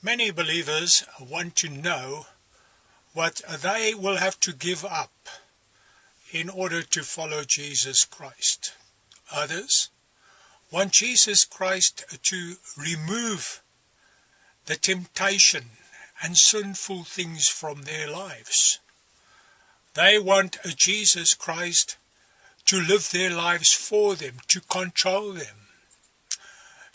Many believers want to know what they will have to give up in order to follow Jesus Christ. Others want Jesus Christ to remove the temptation and sinful things from their lives. They want a Jesus Christ to live their lives for them, to control them.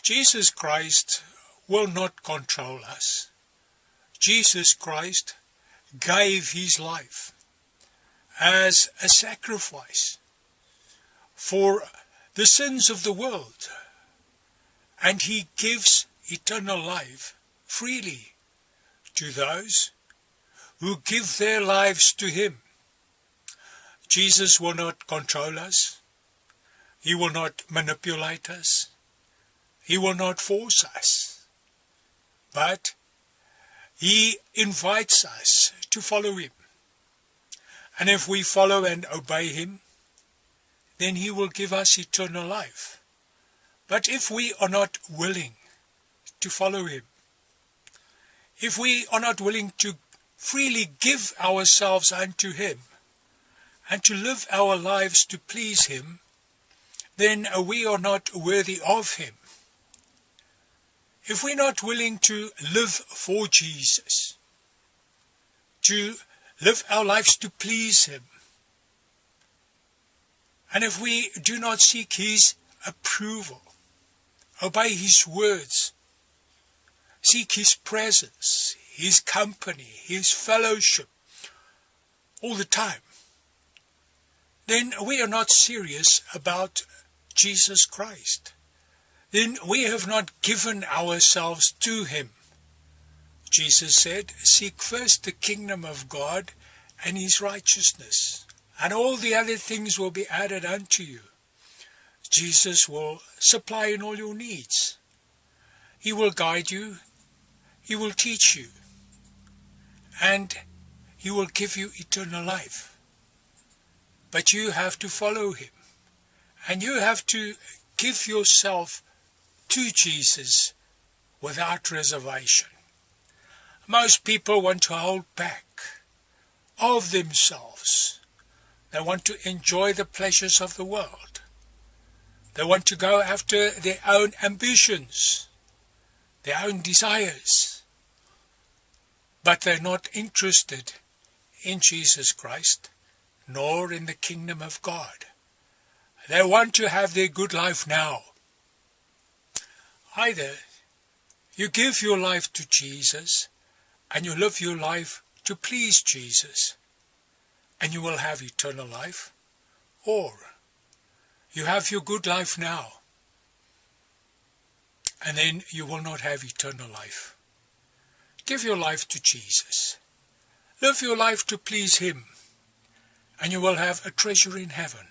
Jesus Christ will not control us. Jesus Christ gave his life as a sacrifice for the sins of the world, and he gives eternal life freely to those who give their lives to him. Jesus will not control us. He will not manipulate us. He will not force us. But he invites us to follow him. And if we follow and obey him, then he will give us eternal life. But if we are not willing to follow him, if we are not willing to freely give ourselves unto him, and to live our lives to please him, then we are not worthy of him. If we're not willing to live for Jesus, to live our lives to please him, and if we do not seek his approval, obey his words, seek his presence, his company, his fellowship all the time, then we are not serious about Jesus Christ. Then we have not given ourselves to him. Jesus said, seek first the kingdom of God and his righteousness, and all the other things will be added unto you. Jesus will supply in all your needs. He will guide you. He will teach you. And he will give you eternal life. But you have to follow him. And you have to give yourself to Jesus without reservation. Most people want to hold back of themselves. They want to enjoy the pleasures of the world. They want to go after their own ambitions, their own desires. But they're not interested in Jesus Christ, nor in the kingdom of God. They want to have their good life now. Either you give your life to Jesus and you live your life to please Jesus and you will have eternal life, or you have your good life now and then you will not have eternal life. Give your life to Jesus. Live your life to please him. And you will have a treasure in heaven.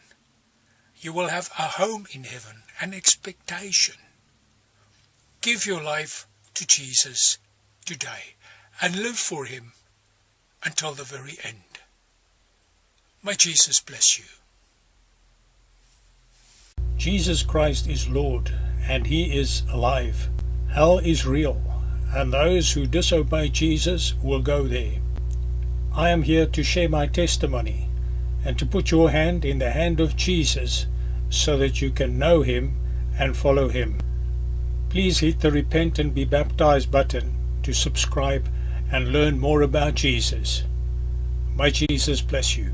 You will have a home in heaven, an expectation. Give your life to Jesus today and live for him until the very end. May Jesus bless you. Jesus Christ is Lord, and he is alive. Hell is real, and those who disobey Jesus will go there. I am here to share my testimony and to put your hand in the hand of Jesus so that you can know him and follow him. Please hit the Repent and Be Baptized button to subscribe and learn more about Jesus. May Jesus bless you.